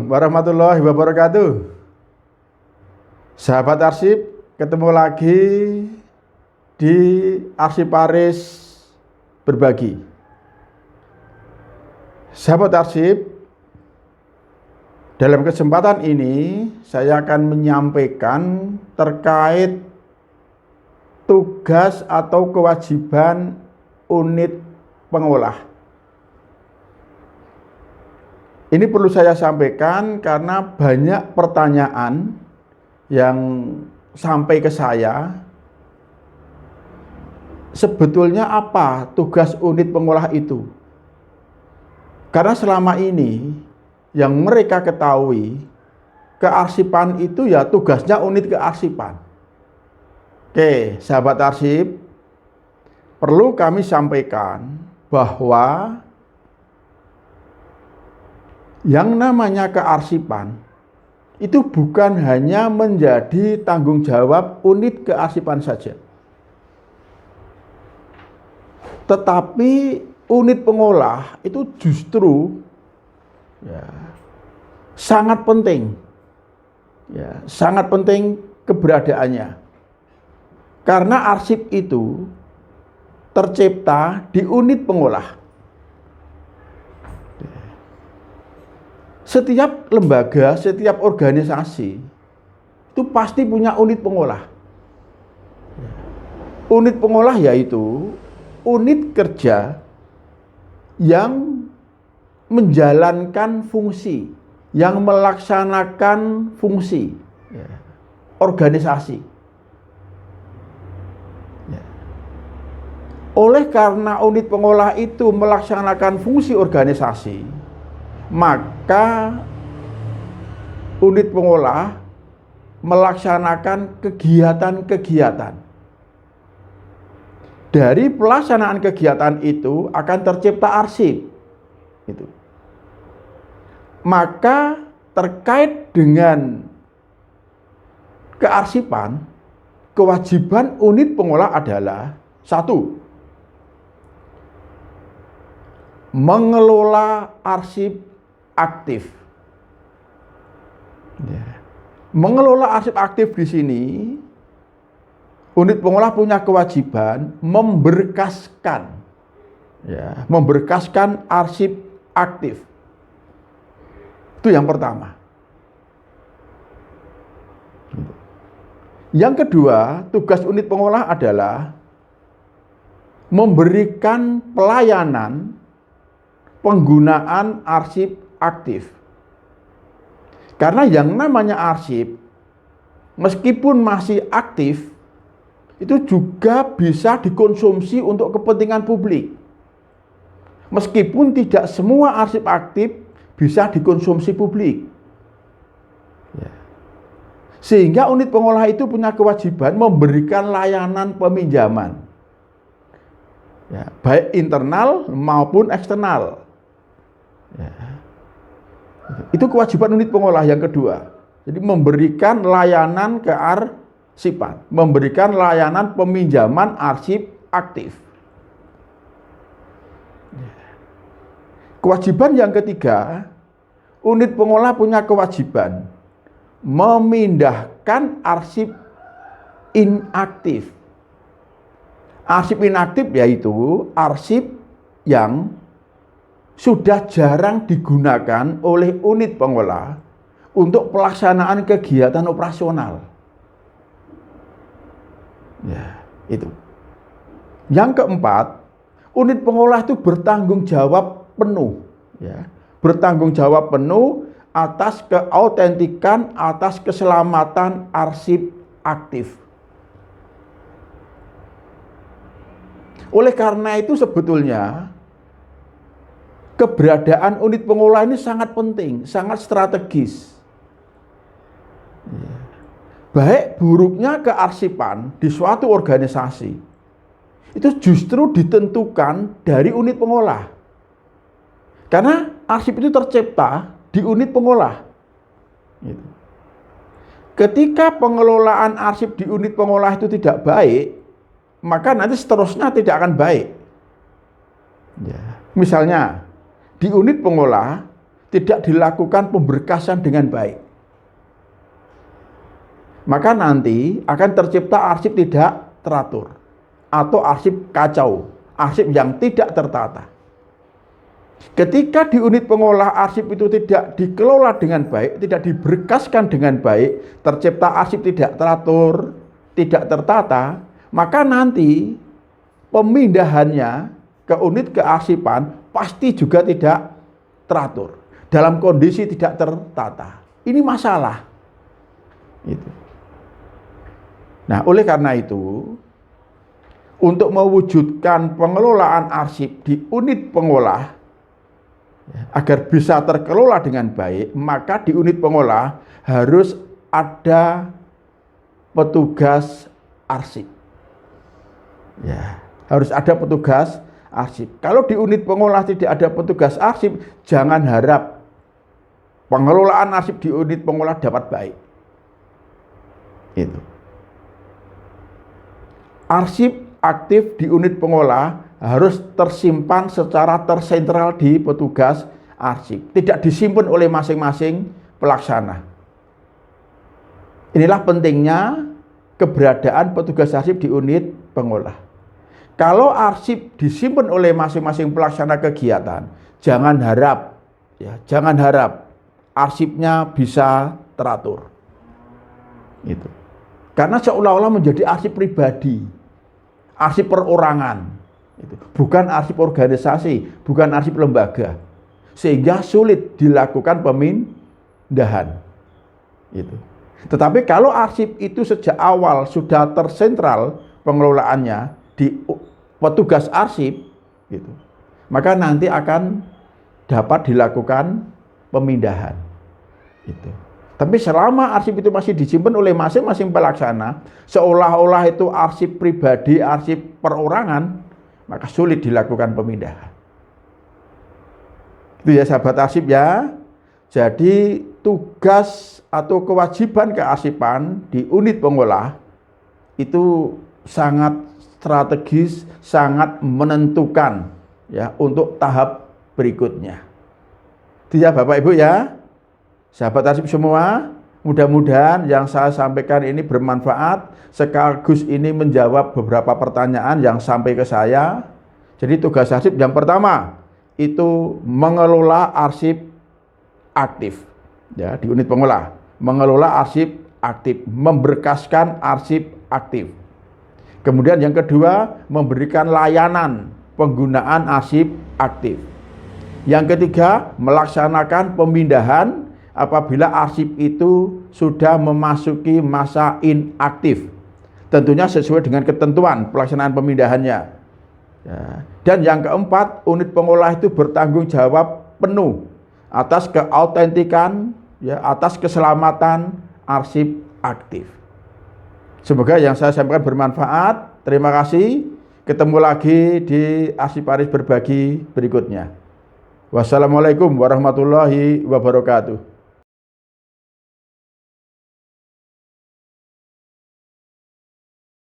Assalamualaikum warahmatullahi wabarakatuh. Sahabat arsip, ketemu lagi di Arsiparis Berbagi. Sahabat arsip, dalam kesempatan ini saya akan menyampaikan terkait tugas atau kewajiban unit pengolah. Ini perlu saya sampaikan karena banyak pertanyaan yang sampai ke saya. Sebetulnya apa tugas unit pengolah itu? Karena selama ini yang mereka ketahui, kearsipan itu ya tugasnya unit kearsipan. Oke, sahabat arsip, perlu kami sampaikan bahwa yang namanya kearsipan itu bukan hanya menjadi tanggung jawab unit kearsipan saja, tetapi unit pengolah itu justru sangat penting, sangat penting keberadaannya, karena arsip itu tercipta di unit pengolah. Setiap lembaga, setiap organisasi itu pasti punya unit pengolah. Unit pengolah yaitu unit kerja yang menjalankan fungsi, yang melaksanakan fungsi organisasi. Oleh karena unit pengolah itu melaksanakan fungsi organisasi, maka unit pengolah melaksanakan kegiatan-kegiatan. Dari pelaksanaan kegiatan itu akan tercipta arsip. Maka terkait dengan kearsipan, kewajiban unit pengolah adalah satu, mengelola arsip aktif. Mengelola arsip aktif di sini, unit pengolah punya kewajiban memberkaskan, memberkaskan arsip aktif. Itu yang pertama. Yang kedua, tugas unit pengolah adalah memberikan pelayanan penggunaan arsip aktif. Karena yang namanya arsip, meskipun masih aktif, itu juga bisa dikonsumsi untuk kepentingan publik. Meskipun tidak semua arsip aktif bisa dikonsumsi publik. Sehingga unit pengolah itu punya kewajiban memberikan layanan peminjaman, baik internal maupun eksternal. Itu kewajiban unit pengolah yang kedua. Jadi memberikan layanan kearsipan, memberikan layanan peminjaman arsip aktif. Kewajiban yang ketiga, unit pengolah punya kewajiban memindahkan arsip inaktif. Arsip inaktif yaitu arsip yang sudah jarang digunakan oleh unit pengolah untuk pelaksanaan kegiatan operasional. Itu. Yang keempat, unit pengolah itu bertanggung jawab penuh, bertanggung jawab penuh atas keautentikan, atas keselamatan arsip aktif. Oleh karena itu sebetulnya keberadaan unit pengolah ini sangat penting, sangat strategis. Baik buruknya kearsipan di suatu organisasi itu justru ditentukan dari unit pengolah. Karena arsip itu tercipta di unit pengolah. Ketika pengelolaan arsip di unit pengolah itu tidak baik, maka nanti seterusnya tidak akan baik. Misalnya, di unit pengolah tidak dilakukan pemberkasan dengan baik, maka nanti akan tercipta arsip tidak teratur atau arsip kacau, arsip yang tidak tertata. Ketika di unit pengolah arsip itu tidak dikelola dengan baik, tidak diberkaskan dengan baik, tercipta arsip tidak teratur, tidak tertata, maka nanti pemindahannya ke unit kearsipan pasti juga tidak teratur, dalam kondisi tidak tertata. Ini masalah. Itu. Nah, oleh karena itu, untuk mewujudkan pengelolaan arsip di unit pengolah agar bisa terkelola dengan baik, maka di unit pengolah harus ada petugas arsip. Ya, harus ada petugas arsip. Kalau di unit pengolah tidak ada petugas arsip, jangan harap pengelolaan arsip di unit pengolah dapat baik. Itu. Arsip aktif di unit pengolah harus tersimpan secara tersentral di petugas arsip, tidak disimpan oleh masing-masing pelaksana. Inilah pentingnya keberadaan petugas arsip di unit pengolah. Kalau arsip disimpan oleh masing-masing pelaksana kegiatan, jangan harap arsipnya bisa teratur. Itu. Karena seolah-olah menjadi arsip pribadi, arsip perorangan. Itu. Bukan arsip organisasi, bukan arsip lembaga, sehingga sulit dilakukan pemindahan. Itu. Tetapi kalau arsip itu sejak awal sudah tersentral pengelolaannya di petugas arsip, gitu, maka nanti akan dapat dilakukan pemindahan. Itu. Tapi selama arsip itu masih disimpan oleh masing-masing pelaksana, seolah-olah itu arsip pribadi, arsip perorangan, maka sulit dilakukan pemindahan. Itu ya sahabat arsip ya. Jadi tugas atau kewajiban kearsipan di unit pengolah itu sangat strategis, sangat menentukan ya untuk tahap berikutnya. Itu ya Bapak Ibu ya. Sahabat arsip semua, mudah-mudahan yang saya sampaikan ini bermanfaat, sekaligus ini menjawab beberapa pertanyaan yang sampai ke saya. Jadi tugas arsip yang pertama itu mengelola arsip aktif ya, di unit pengolah, mengelola arsip aktif, memberkaskan arsip aktif. Kemudian yang kedua, memberikan layanan penggunaan arsip aktif. Yang ketiga, melaksanakan pemindahan apabila arsip itu sudah memasuki masa inaktif, tentunya sesuai dengan ketentuan pelaksanaan pemindahannya ya. Dan yang keempat, unit pengolah itu bertanggung jawab penuh atas keautentikan ya, atas keselamatan arsip aktif. Semoga yang saya sampaikan bermanfaat. Terima kasih. Ketemu lagi di Arsip Aris Berbagi berikutnya. Wassalamualaikum warahmatullahi wabarakatuh.